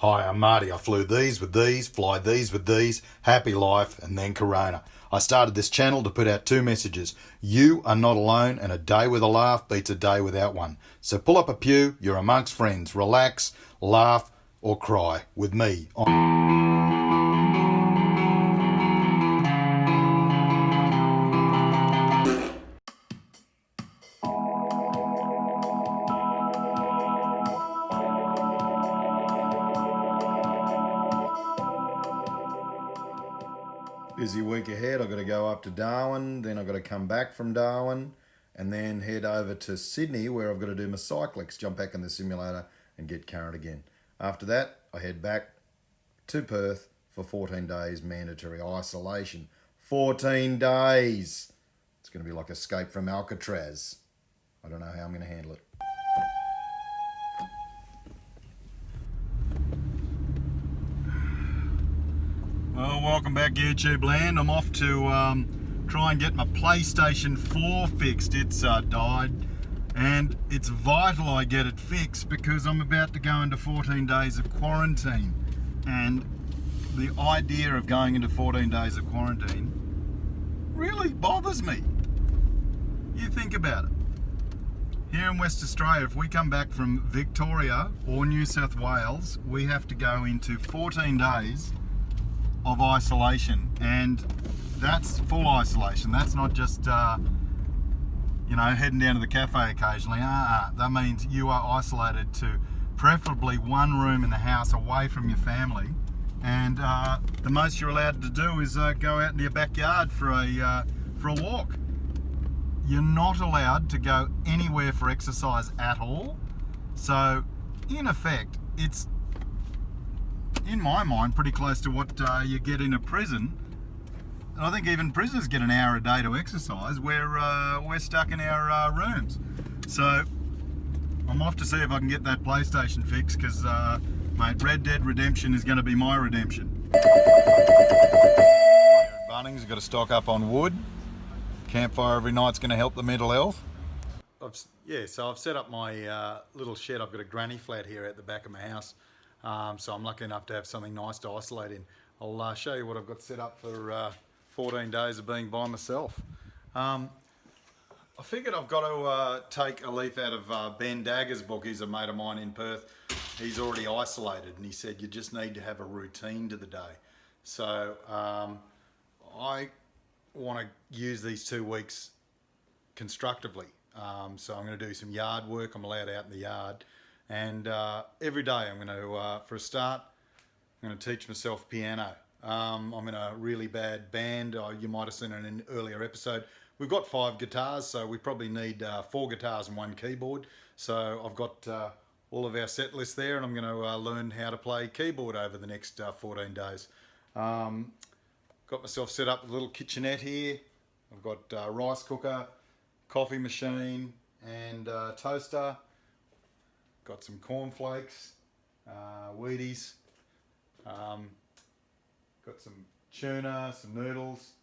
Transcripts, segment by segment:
Hi, I'm Marty. I flew these with these, fly these with these, happy life, and then Corona. I started this channel to put out two messages. You are not alone, and a day with a laugh beats a day without one. So pull up a pew, you're amongst friends. Relax, laugh, or cry with me. Busy week ahead. I've got to go up to Darwin, then I've got to come back from Darwin, and then head over to Sydney where I've got to do my cyclics, jump back in the simulator and get current again. After that, I head back to Perth for 14 days mandatory isolation. 14 days! It's going to be like Escape from Alcatraz. I don't know how I'm going to handle it. Well, welcome back YouTube land. I'm off to try and get my PlayStation 4 fixed. It's died, and it's vital I get it fixed because I'm about to go into 14 days of quarantine, and the idea of going into 14 days of quarantine really bothers me. You think about it. Here in West Australia, if we come back from Victoria or New South Wales, we have to go into 14 days of isolation, and that's full isolation. That's not just heading down to the cafe occasionally. That means you are isolated to preferably one room in the house away from your family, and the most you're allowed to do is go out in your backyard for a walk. You're not allowed to go anywhere for exercise at all. So in effect, it's, in my mind, pretty close to what you get in a prison. And I think even prisoners get an hour a day to exercise. We're stuck in our rooms. So I'm off to see if I can get that PlayStation fixed, because mate, Red Dead Redemption is going to be my redemption. Bunnings, you've got to stock up on wood. Campfire every night's going to help the mental health. So I've set up my little shed. I've got a granny flat here at the back of my house. So I'm lucky enough to have something nice to isolate in. I'll show you what I've got set up for 14 days of being by myself. I figured I've got to take a leaf out of Ben Dagger's book. He's a mate of mine in Perth. He's already isolated, and he said you just need to have a routine to the day. So I want to use these 2 weeks constructively. So I'm going to do some yard work. I'm allowed out in the yard. And every day I'm going to, for a start, I'm going to teach myself piano. I'm in a really bad band. You might have seen it in an earlier episode. We've got 5 guitars, so we probably need 4 guitars and 1 keyboard. So I've got all of our set list there, and I'm going to learn how to play keyboard over the next 14 days. Got myself set up with a little kitchenette here. I've got rice cooker, coffee machine, and toaster. Got some cornflakes, Wheaties, got some tuna, some noodles,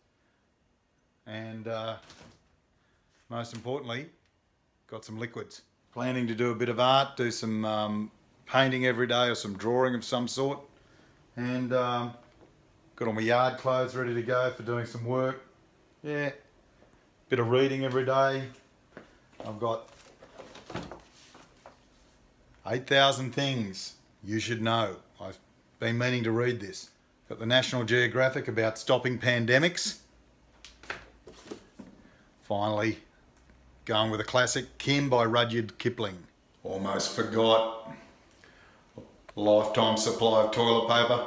and most importantly, got some liquids. Planning to do a bit of art, do some painting every day or some drawing of some sort, and got all my yard clothes ready to go for doing some work. Yeah, bit of reading every day. I've got 8,000 things you should know. I've been meaning to read this. Got the National Geographic about stopping pandemics. Finally, going with a classic, Kim by Rudyard Kipling. Almost forgot. Lifetime supply of toilet paper.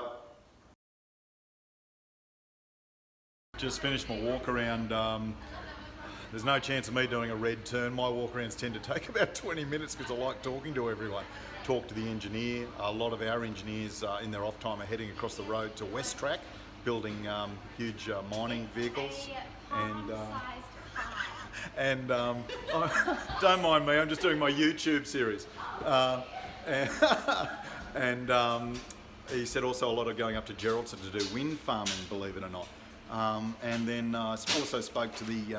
Just finished my walk around. There's no chance of me doing a red turn. My walk-arounds tend to take about 20 minutes because I like talking to everyone. Talk to the engineer. A lot of our engineers in their off time are heading across the road to Westrac, building huge mining vehicles. And don't mind me, I'm just doing my YouTube series. And he said also a lot of going up to Geraldton to do wind farming, believe it or not. And then I also spoke to the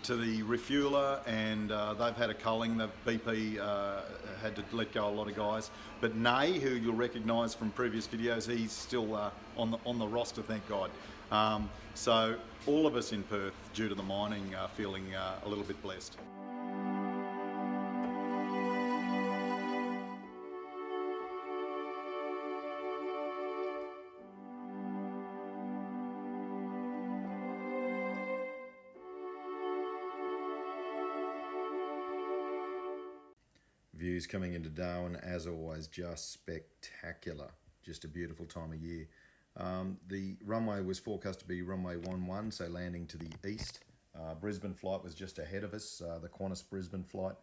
to the refueler, and they've had a culling. The BP had to let go a lot of guys. But Nay, who you'll recognise from previous videos, he's still on the roster, thank God. So all of us in Perth, due to the mining, are feeling a little bit blessed. Views coming into Darwin, as always, just spectacular. Just a beautiful time of year. The runway was forecast to be runway 11, so landing to the east. Brisbane flight was just ahead of us, the Qantas Brisbane flight,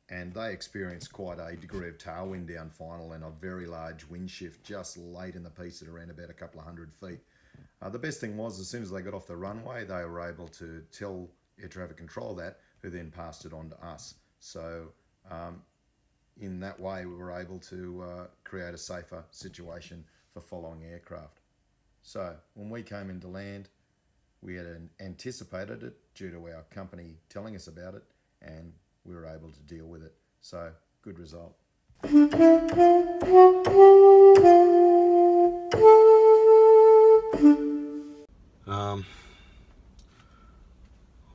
and they experienced quite a degree of tailwind down final and a very large wind shift just late in the piece at around about a couple of 100 feet. The best thing was, as soon as they got off the runway, they were able to tell air traffic control that, who then passed it on to us. So in that way, we were able to create a safer situation for following aircraft. So when we came into land, we had anticipated it due to our company telling us about it, and we were able to deal with it. So good result.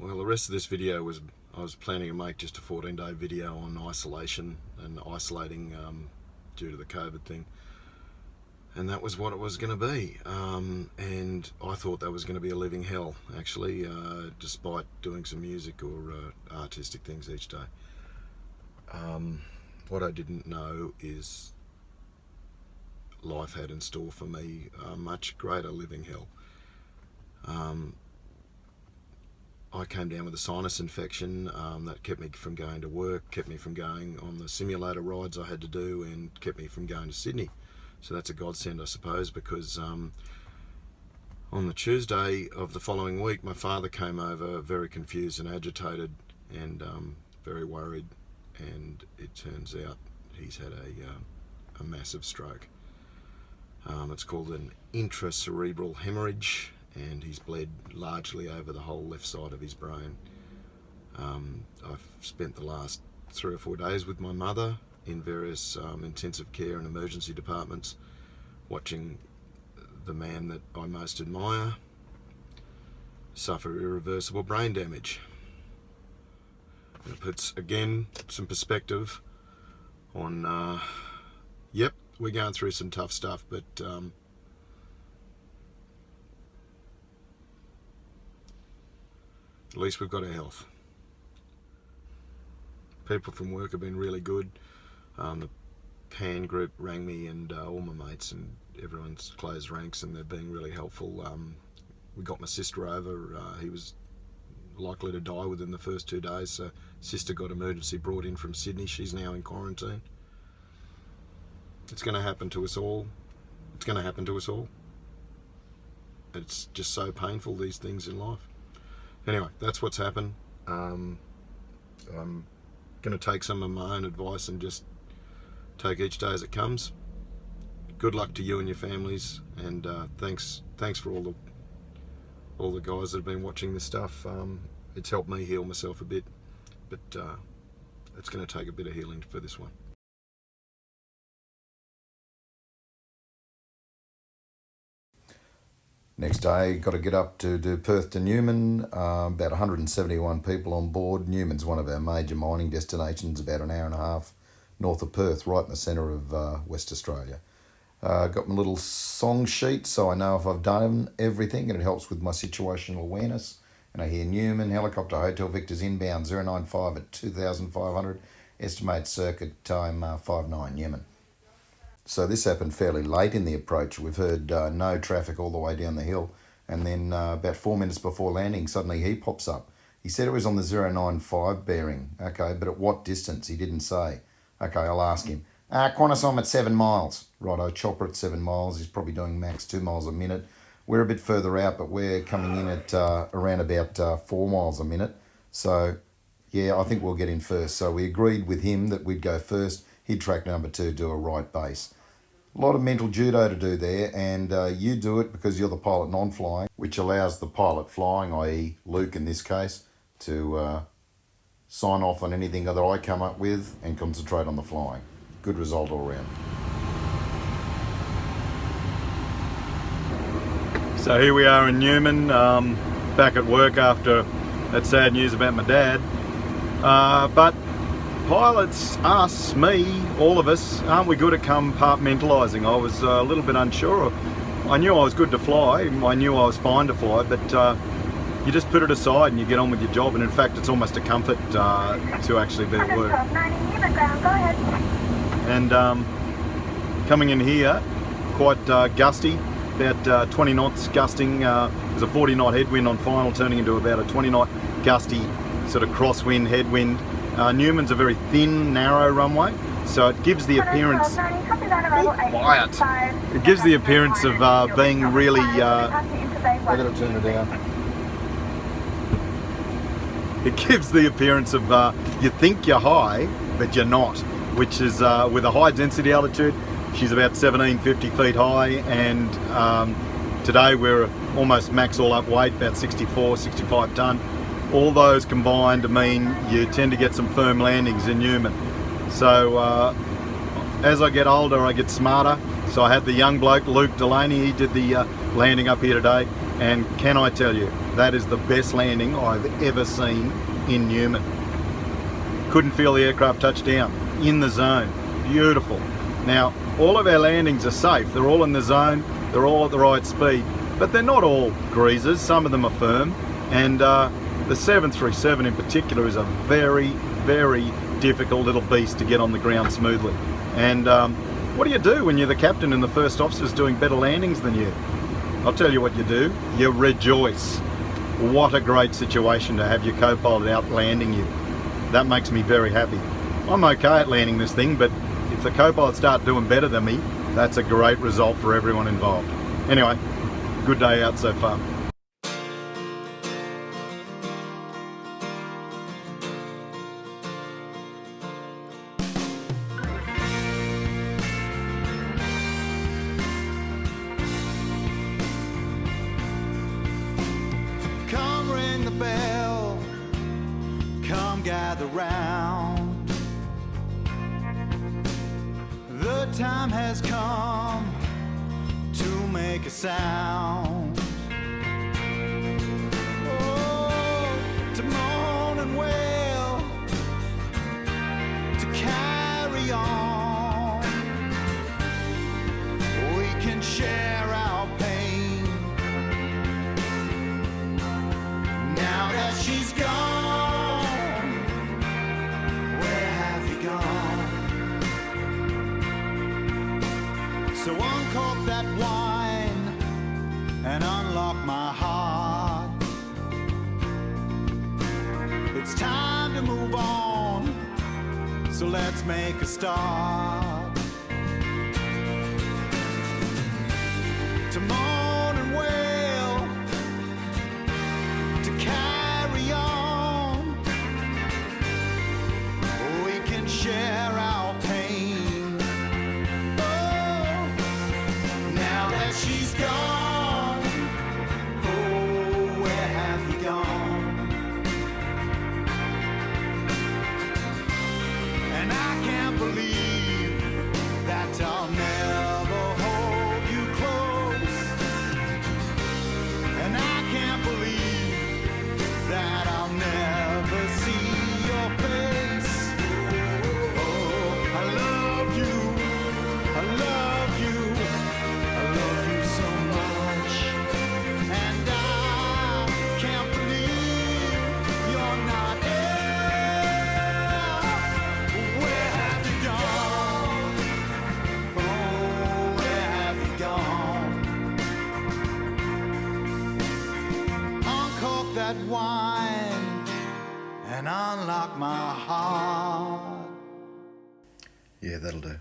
Well, the rest of this video I was planning to make just a 14-day video on isolation and isolating due to the COVID thing. And that was what it was going to be. And I thought that was going to be a living hell, actually, despite doing some music or artistic things each day. What I didn't know is life had in store for me a much greater living hell. I came down with a sinus infection that kept me from going to work, kept me from going on the simulator rides I had to do, and kept me from going to Sydney. So that's a godsend, I suppose, because on the Tuesday of the following week, my father came over very confused and agitated and very worried, and it turns out he's had a massive stroke. It's called an intracerebral hemorrhage, and he's bled largely over the whole left side of his brain. I've spent the last 3 or 4 days with my mother in various intensive care and emergency departments, watching the man that I most admire suffer irreversible brain damage. It puts, again, some perspective on, yep, we're going through some tough stuff, but at least we've got our health. People from work have been really good. The PAN group rang me, and all my mates, and everyone's closed ranks, and they're being really helpful. We got my sister over. He was likely to die within the first 2 days, so sister got emergency brought in from Sydney. She's now in quarantine. It's going to happen to us all. It's going to happen to us all. It's just so painful, these things in life. Anyway, that's what's happened. I'm going to take some of my own advice and just take each day as it comes. Good luck to you and your families, and thanks for all the guys that have been watching this stuff. It's helped me heal myself a bit, but it's going to take a bit of healing for this one. Next day, got to get up to do Perth to Newman, about 171 people on board. Newman's one of our major mining destinations, about an hour and a half north of Perth, right in the centre of West Australia. Got my little song sheet, so I know if I've done everything, and it helps with my situational awareness. And I hear Newman, helicopter Hotel Victor's inbound 095 at 2,500, estimate circuit time 59 Newman. So this happened fairly late in the approach. We've heard no traffic all the way down the hill, and then about 4 minutes before landing, suddenly he pops up. He said it was on the 095 bearing. Okay, but at what distance? He didn't say. Okay, I'll ask him. Qantas, I'm at 7 miles. Righto, chopper at 7 miles. He's probably doing max 2 miles a minute. We're a bit further out, but we're coming in at around about 4 miles a minute. So, yeah, I think we'll get in first. So we agreed with him that we'd go first. He'd track number 2, do a right base. A lot of mental judo to do there, and you do it because you're the pilot non-flying, which allows the pilot flying, i.e. Luke in this case, to sign off on anything that I come up with and concentrate on the flying. Good result all round. So here we are in Newman, back at work after that sad news about my dad. But pilots, us, me, all of us, aren't we good at compartmentalising? I was a little bit unsure. I knew I was good to fly, I knew I was fine to fly, but you just put it aside and you get on with your job, and in fact it's almost a comfort to actually be at work. And coming in here, quite gusty, about 20 knots gusting. There's a 40 knot headwind on final, turning into about a 20 knot gusty sort of crosswind, headwind. Newman's a very thin, narrow runway, so it gives the appearance, quiet. It gives the appearance of being really, I gotta turn it down. It gives the appearance of, you think you're high, but you're not, which is with a high density altitude. She's about 1750 feet high, and today we're almost max all up weight, about 64, 65 tonne. All those combined to mean you tend to get some firm landings in Newman. So as I get older, I get smarter. So I had the young bloke, Luke Delaney, he did the landing up here today, and can I tell you, that is the best landing I've ever seen in Newman. Couldn't feel the aircraft touch down, in the zone, beautiful. Now, all of our landings are safe, they're all in the zone, they're all at the right speed, but they're not all greasers, some of them are firm, and the 737 in particular is a very, very difficult little beast to get on the ground smoothly. And what do you do when you're the captain and the first officer's doing better landings than you? I'll tell you what you do, you rejoice. What a great situation to have your co-pilot out landing you. That makes me very happy. I'm okay at landing this thing, but if the co-pilots start doing better than me, that's a great result for everyone involved. Anyway, good day out so far. Come ring the bell, come gather round. The time has come to make a sound. Oh, to moan and wail, to carry on. We can share our pain. Now that she's gone, where have you gone? So uncork that wine and unlock my heart. It's time to move on, so let's make a start. To moan and wail, to carry on. We can share our pain. Oh, now that she's gone, oh, where have you gone? And I can't believe that I'll never hold you close. And I can't believe that I'll never see your face. Oh, I love you, I love you, I love you so much. And I can't believe you're not here. Where have you gone? Oh, where have you gone? Uncork that wine and unlock my heart. Yeah, that'll do.